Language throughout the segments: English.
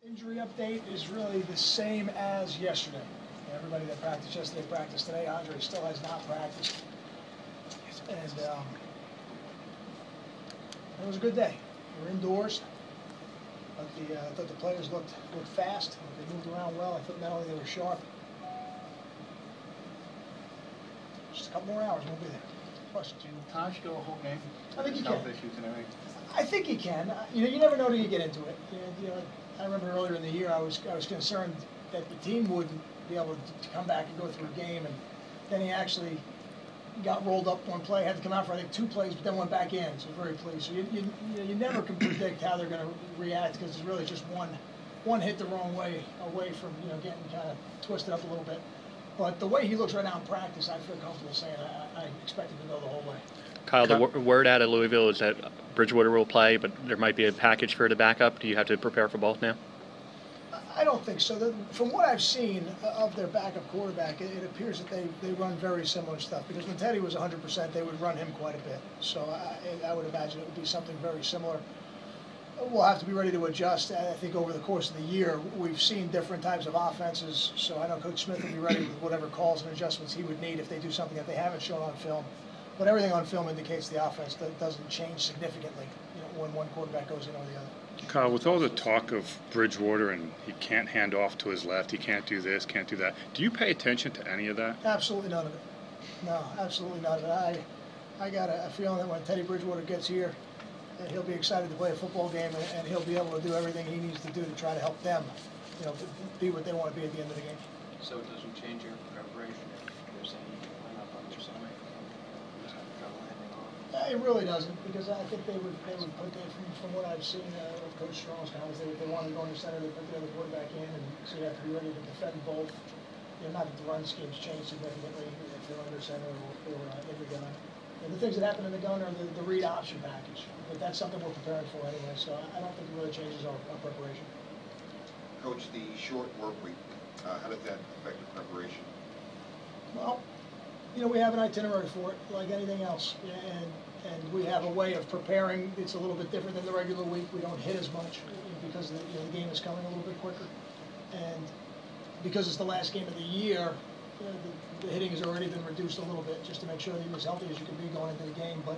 Injury update is really the same as yesterday. Everybody that practiced yesterday practiced today. Andre still has not practiced. And it was a good day. We were indoors. But I thought the players looked fast. They moved around well. I thought not only they were sharp. Just a couple more hours, we'll be there. Questions? Can Taj go a whole game? I think he can. Health issues and everything? I think he can. You never know till you get into it. I remember earlier in the year I was concerned that the team wouldn't be able to come back and go through a game, and then he actually got rolled up one play, had to come out for I think 2 plays, but then went back in. So very pleased. So you never can predict how they're going to react because it's really just one hit the wrong way away from getting kind of twisted up a little bit. But the way he looks right now in practice, I feel comfortable saying I expect him to go the whole way. Kyle, the word out of Louisville is that Bridgewater will play, but there might be a package for the backup. Do you have to prepare for both now? I don't think so. From what I've seen of their backup quarterback, it appears that they run very similar stuff. Because when Teddy was 100%, they would run him quite a bit. So I would imagine it would be something very similar. We'll have to be ready to adjust. I think over the course of the year, we've seen different types of offenses. So I know Coach Smith will be ready with whatever calls and adjustments he would need if they do something that they haven't shown on film. But everything on film indicates the offense doesn't change significantly when one quarterback goes in or the other. Kyle, with all the talk of Bridgewater and he can't hand off to his left, he can't do this, can't do that, do you pay attention to any of that? Absolutely none of it. No, absolutely none of it. I got a feeling that when Teddy Bridgewater gets here, that he'll be excited to play a football game and he'll be able to do everything he needs to do to try to help them, be what they want to be at the end of the game. So it doesn't change your preparation if there's any lineup on your stomach? It really doesn't, because I think they would put that from what I've seen of Coach Strong's comments, they want to go into center, they put the other quarterback in, and so you have to be ready to defend both. Not that the run schemes change significantly if they're under center or in the gun. The things that happen in the gun are the read option package, but that's something we're preparing for anyway, so I don't think it really changes our preparation. Coach, the short work week, how does that affect your preparation? Well, we have an itinerary for it, like anything else, and we have a way of preparing. It's a little bit different than the regular week. We don't hit as much because the game is coming a little bit quicker, and because it's the last game of the year, the hitting has already been reduced a little bit just to make sure that you're as healthy as you can be going into the game. But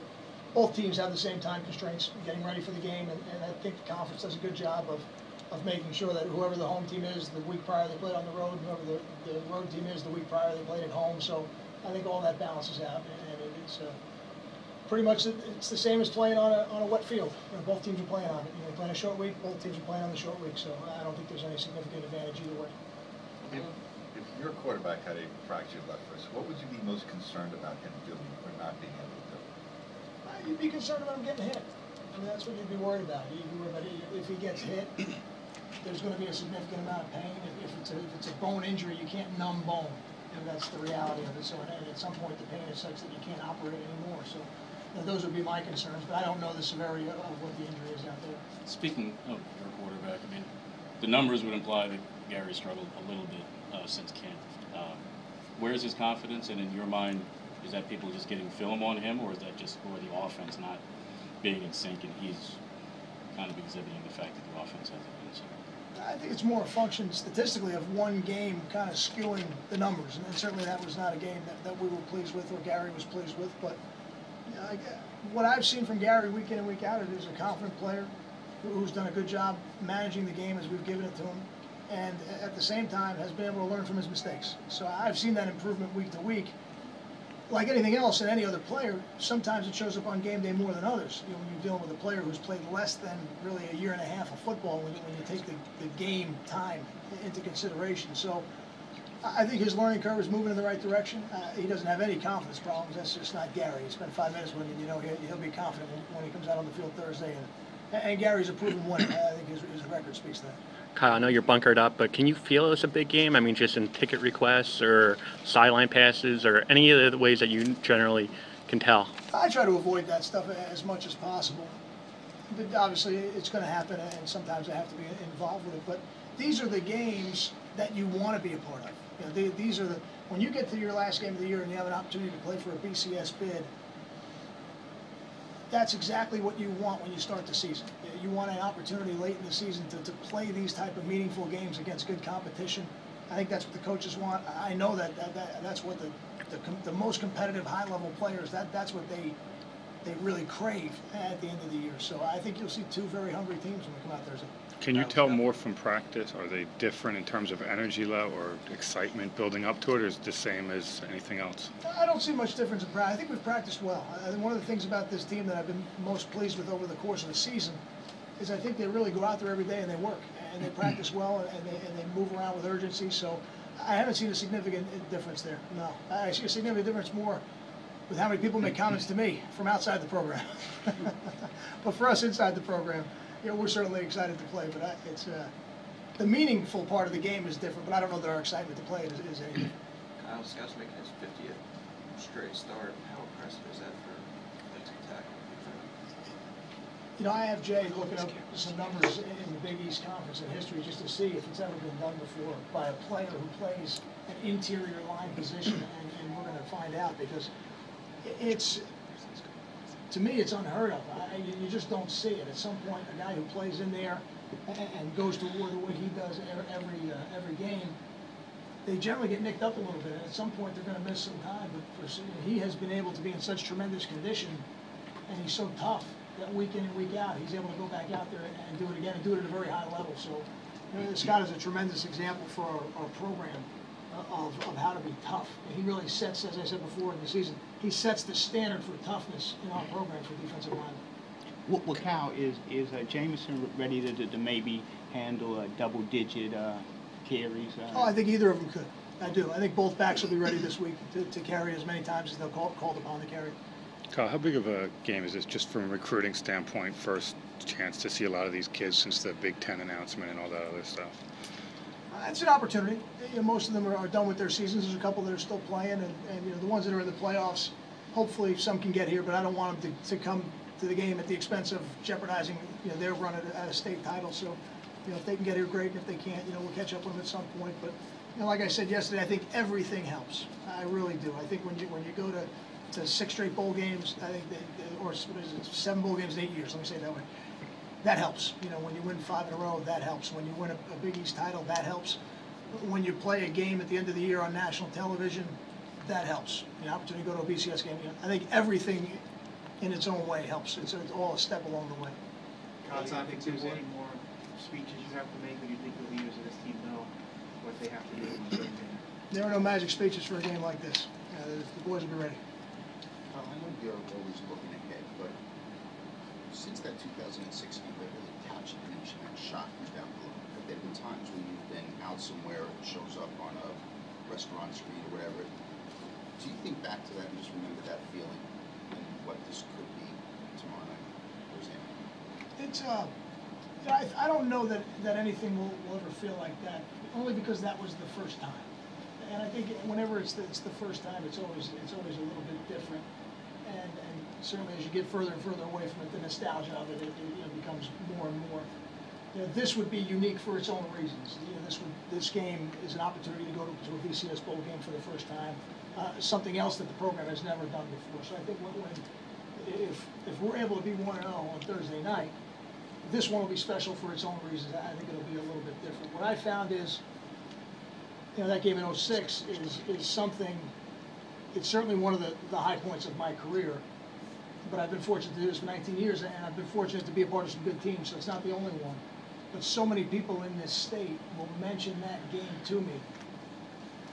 both teams have the same time constraints getting ready for the game, and I think the conference does a good job of making sure that whoever the home team is the week prior they played on the road, and whoever the road team is the week prior they played at home. So I think all that balances out, and it's pretty much it's the same as playing on a wet field. Both teams are playing on it. Playing a short week, both teams are playing on the short week. So I don't think there's any significant advantage either way. If your quarterback had a fractured left wrist, what would you be most concerned about him doing or not being able to do? You'd be concerned about him getting hit. That's what you'd be worried about. You'd be worried about if he gets hit, there's going to be a significant amount of pain. If it's a bone injury, you can't numb bone. That's the reality of it. So at some point, the pain is such that you can't operate anymore. So those would be my concerns. But I don't know the severity of what the injury is out there. Speaking of your quarterback, the numbers would imply that Gary struggled a little bit since camp. Where is his confidence? And in your mind, is that people just getting film on him, or is that just the offense not being in sync and he's kind of exhibiting the fact that the offense hasn't been in sync? I think it's more a function statistically of one game kind of skewing the numbers, and certainly that was not a game that we were pleased with or Gary was pleased with. But what I've seen from Gary week in and week out is a confident player who's done a good job managing the game as we've given it to him, and at the same time has been able to learn from his mistakes. So I've seen that improvement week to week. Like anything else and any other player, sometimes it shows up on game day more than others. When you're dealing with a player who's played less than really a year and a half of football, when you take the game time into consideration. So I think his learning curve is moving in the right direction. He doesn't have any confidence problems. That's just not Gary. He spent 5 minutes with him, he'll be confident when he comes out on the field Thursday. And Gary's a proven winner. I think his record speaks to that. Kyle, I know you're bunkered up, but can you feel it's a big game? Just in ticket requests or sideline passes or any of the ways that you generally can tell? I try to avoid that stuff as much as possible. But obviously, it's going to happen, and sometimes I have to be involved with it. But these are the games that you want to be a part of. These are when you get to your last game of the year and you have an opportunity to play for a BCS bid, that's exactly what you want when you start the season. You want an opportunity late in the season to play these type of meaningful games against good competition. I think that's what the coaches want. I know that's what the most competitive high-level players, that's what they really crave at the end of the year. So I think you'll see two very hungry teams when we come out Thursday. Can you tell more from practice? Are they different in terms of energy level or excitement building up to it, or is it the same as anything else? I don't see much difference in practice. I think we've practiced well. I think one of the things about this team that I've been most pleased with over the course of the season is I think they really go out there every day and they work, and they practice well, and they move around with urgency. So I haven't seen a significant difference there, no. I see a significant difference more with how many people make comments to me from outside the program. But for us inside the program, we're certainly excited to play, but it's the meaningful part of the game is different, but I don't know that our excitement to play is any different. Kyle Scott's making his 50th straight start. How impressive is that for defensive tackle? I have Jay looking up some numbers in the Big East Conference in history just to see if it's ever been done before by a player who plays an interior line position, and we're going to find out, because to me, it's unheard of. You just don't see it. At some point, a guy who plays in there and goes to war the way he does every game, they generally get nicked up a little bit. And at some point, they're going to miss some time. But he has been able to be in such tremendous condition, and he's so tough that week in and week out, he's able to go back out there and do it again, and do it at a very high level. So Scott is a tremendous example for our program of how to be tough. And he really sets, as I said before in the season, he sets the standard for toughness in our program for defensive linemen. Well, Cal, is Jameson ready to maybe handle double-digit carries? Oh, I think either of them could. I do. I think both backs will be ready this week to carry as many times as they'll called upon to carry. Kyle, how big of a game is this, just from a recruiting standpoint, first chance to see a lot of these kids since the Big Ten announcement and all that other stuff? It's an opportunity. Most of them are done with their seasons. There's a couple that are still playing, and the ones that are in the playoffs, hopefully some can get here, but I don't want them to come to the game at the expense of jeopardizing their run at a state title. So if they can get here, great, and if they can't, we'll catch up with them at some point. But like I said yesterday, I think everything helps. I really do. I think when you go to 6 straight bowl games, I think or what is it, 7 bowl games in 8 years, let me say it that way. That helps. When you win 5 in a row, that helps. When you win a Big East title, that helps. When you play a game at the end of the year on national television, that helps. The opportunity to go to a BCS game. I think everything in its own way helps. It's all a step along the way. Kyle, do you think there's any more speeches you have to make, or do you think the leaders of this team know what they have to do in a certain game? There are no magic speeches for a game like this. The boys will be ready. I know you're always looking ahead, but since that 2016 really couch connection and shot you down below, have there been times when you've been out somewhere, it shows up on a restaurant screen or whatever? Do you think back to that and just remember that feeling and what this could be tomorrow night? It's I don't know that anything will ever feel like that, only because that was the first time. And I think whenever it's the first time, it's always a little bit different. And certainly as you get further and further away from it, the nostalgia of it becomes more and more. This would be unique for its own reasons. This game is an opportunity to go to a BCS bowl game for the first time, something else that the program has never done before. So I think if we're able to be 1-0 on Thursday night, this one will be special for its own reasons. I think it'll be a little bit different. What I found is, that game in 06 is something. It's certainly one of the high points of my career, but I've been fortunate to do this for 19 years, and I've been fortunate to be a part of some good teams, so it's not the only one. But so many people in this state will mention that game to me,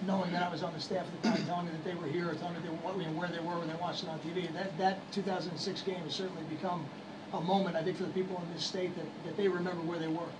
knowing that I was on the staff at the time, telling me that they were here, or telling me where they were when they watched it on TV. That 2006 game has certainly become a moment, I think, for the people in this state that they remember where they were.